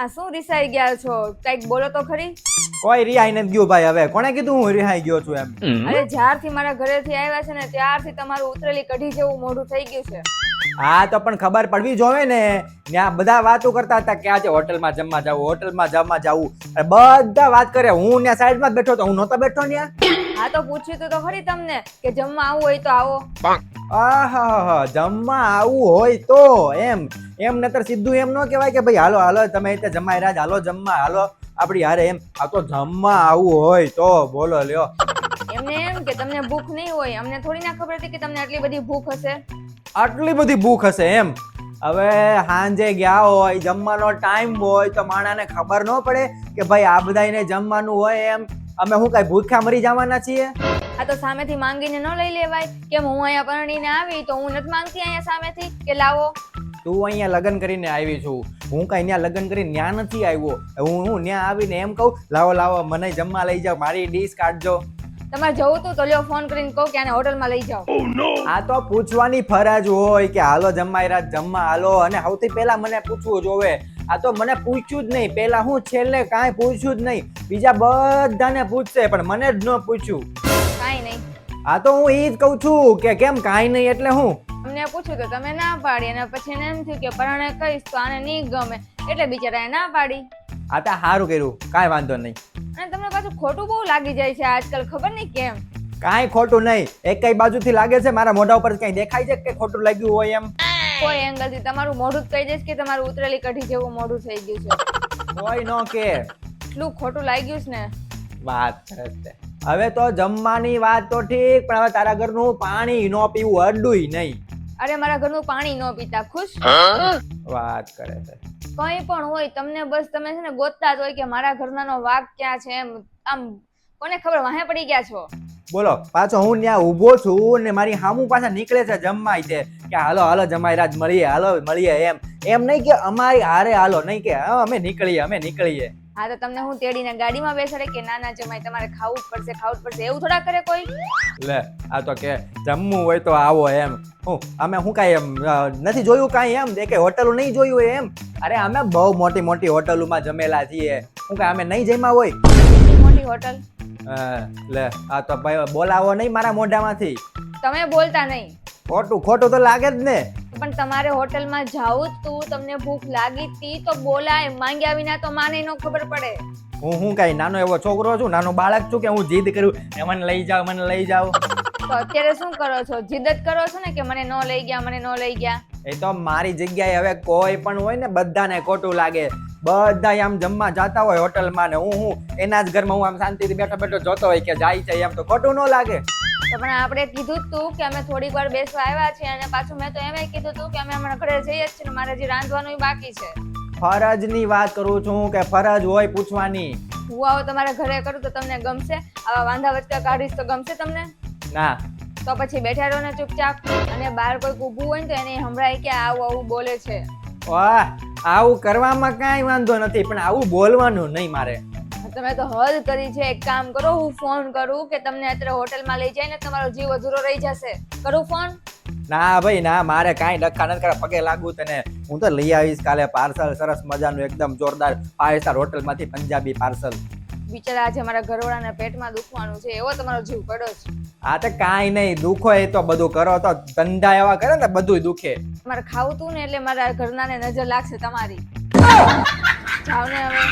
આ શું રિસાઈ ગયા છો? કઈક બોલો તો ખરી. કોઈ રિહાઈ નથી ગયું ભાઈ. હવે કોણે કીધું હું રિહાઈ ગયો છું એમ? અરે જ્યારથી મારા ઘરેથી આવ્યા છે ને ત્યારથી તમારું ઉતરેલી કઢી જેવું મોઢું થઈ ગયું છે. હા તો પણ ખબર પડવી જોવે ને. ત્યાં બધા વાતો કરતા હતા કે આજે હોટલમાં જમવા જાવું, હોટલમાં જમવા જાવું. બધા વાત કરે. હું ત્યાં સાઈડમાં જ બેઠો હતો. હું નહોતો બેઠો ત્યાં. હા તો પૂછ્યું તો ખરી તમને કે જમવા આવવું હોય તો આવો. આહા, જમવા આવું હોય તો એમ નતર સીધું એમ ન કહેવાય કે ભાઈ હાલો હાલો તમે ત્યાં જમાઈ રાજ, હાલો જમવા, હાલો આપડી હારે એમ. આ તો જમવા આવું હોય તો બોલો લ્યો. એમને એમ કે તમને ભૂખ નહીં હોય. અમને થોડી ના ખબર હતી કે તમને આટલી બધી ભૂખ હશે. આટલી બધી ભૂખ હશે એમ? હવે સાંજે ગયા હોય, જમવાનો ટાઈમ હોય તો માણાને ખબર ન પડે કે ભાઈ આ બધાને જમવાનું હોય એમ? અમે શું કઈ ભૂખ્યા મરી જવાના છીએ? આ તો સામેથી માંગીને ન લઈ લેવાય. કેમ હું અહીંયા પરણીને આવી તો હું નથી માંગતી અહીંયા સામેથી કે લાવો. તું અહીંયા લગ્ન કરીને આવી છું, હું કઈ ત્યાં લગ્ન કરીને ત્યાં નથી આવ્યો. હું ત્યાં આવીને એમ કહું લાવો લાવો મને જમવા લઈ જાઓ, મારી ડીશ કાઢજો. તમારે જવું તું તો લ્યો ફોન કરીને કહું કે આને હોટલમાં લઈ જાઓ. આ તો પૂછવાની ફરજ હોય કે હાલો જમાઈ રાત જમવા હાલો. અને સૌથી પહેલા મને પૂછવું જોવે. આ તો મને પૂછ્યું જ નહીં. પહેલા હું છેલ્લે કાંઈ પૂછ્યું જ નહીં. બીજા બધાને પૂછશે પણ મને જ ન પૂછ્યું. કાંઈ નહીં. આ તો હું ઈ જ કહું છું કે કેમ કાંઈ નહીં એટલે હું. અમને પૂછ્યું તો તમે ના પાડી અને પછી એને એમ થયું કે પરણે કહીશ તો આને નહીં ગમે એટલે બિચારાએ ના પાડી. આ તો સારું કર્યું, કાંઈ વાંધો નહીં. અને તમને પાછું ખોટું બહુ લાગી જાય છે આજકાલ, ખબર નહીં કેમ. કાંઈ ખોટું નહીં. એક કઈ બાજુથી લાગે છે? મારા મોઢા ઉપર કઈ દેખાય છે કે ખોટું લાગ્યું હોય એમ? કોઈ એંગલ થી તમારું મોઢું જ કહી દઈશ કે તમારું ઉતરેલી કઢી જેવું મોઢું થઈ ગયું છે. કોઈ નો કે એટલું ખોટું લાગ્યું છે ને. વાત કરે છે. હવે તો જમવાની વાત તો ઠીક, પણ હવે તારા ઘરનું પાણી નો પીવું અડુય નહીં. અરે મારા ઘરનું પાણી ન પીતા ખુશ. વાત કરે છે. કઈ પણ હોય તમને બસ તમે છે ને ગોતતા જ હોય કે મારા ઘરનાનો વાગ ક્યાં છે એમ. આમ કોને ખબર વાહે પડી ગયા છો. બોલો પાછો હું ત્યાં ઊભો છું ને મારી હામું પાછા નીકળે છે જમવાય છે કે હાલો હાલો જમાઈ રાજ મળીએ, હાલો મળીએ એમ નહીં કે અમારી હારે હાલો, નહીં કે અમે નીકળીએ. હા તો તમને હું તેડીને ગાડીમાં બેસાડે કે ના ના જમાઈ તમારે ખાવું જ પડશે એવું થોડા કરે કોઈ. લે આ તો કે જમવું હોય તો આવો એમ. અમે હું કાંઈ એમ નથી જોયું કાંઈ એમ? કે હોટલો નહીં જોયું હોય એમ? અરે અમે બહુ મોટી મોટી હોટલોમાં જમેલા છીએ. હું કાંઈ અમે નહીં જમ્યા હોય? મોટી હોટલ. લે આ તો ભાઈ બોલાવો નહીં મારા મોઢામાંથી. તમે બોલતા નહીં. ખોટું તો લાગે જ ને. પણ તમારે હોટલમાં જાવું જ તું, તમને ભૂખ લાગી તી તો બોલાય. માંગ્યા વિના તો માને ન ખબર પડે. હું કઈ નાનો એવો છોકરો છું, નાનો બાળક છું કે હું જીદ કરું મને લઈ જાઓ? તો અત્યારે શું કરો છો? જીદ જ કરો છો ને કે મને ન લઈ ગયા. એ તો મારી જગ્યાએ હવે કોઈ પણ હોય ને બધાને ખોટું લાગે. બધા આમ જમવા જતા હોય હોટલમાં ને હું એના જ ઘરમાં હું આમ શાંતિથી બેઠો જોતો હોય કે જાય છે એમ, તો ખોટું ન લાગે? તો પણ આપણે કીધું જ તું કે અમે થોડીક વાર બેસવા આવ્યા છીએ અને પાછું મેં તો એમ કીધું તું કે અમે હમણાં ઘરે જઈએ જ છીએ ને મારે હજી રાંધવાનું બાકી છે. ફરજની વાત કરું છું કે ફરજ હોય પૂછવાની. હું આવો તમારા ઘરે કરું તો તમને ગમશે? આવા વાંધા વચકા કાઢીશ તો ગમશે તમને? ના. તો પછી બેઠા રહો ને ચૂપચાપ. અને બહાર કોઈ ઊભું હોય ને તો એને સંભળાય કે આવું બોલે છે. વાહ, આવું કરવામાં કાંઈ વાંધો નથી પણ આવું બોલવાનું નહીં મારે. તમે તો હદ કરી છે. એક કામ કરો, હું ફોન કરું કે તમને અત્યારે હોટલમાં લઈ જાય ને તમારો જીવ અધૂરો રહી જશે. કરું ફોન? ના ભાઈ ના, મારે કાંઈ ડખા નથી કરવા. પગે લાગુ તને. હું તો લઈ આવીશ કાલે પાર્સલ સરસ મજાનું એકદમ જોરદાર 5 સ્ટાર હોટલમાંથી પંજાબી પાર્સલ. બિચારા આજે મારા ઘરવાળાના પેટમાં દુખવાનું છે એવો તમારો જીવ પડ્યો છે. આ તો કાંઈ નહીં, દુખો એ તો બધું કરો તો ધંધા એવા કરે ને બધું દુખે. મારે ખાવું તું ને એટલે મારા ઘરનાને નજર લાગશે તમારી. જાવ ને હવે.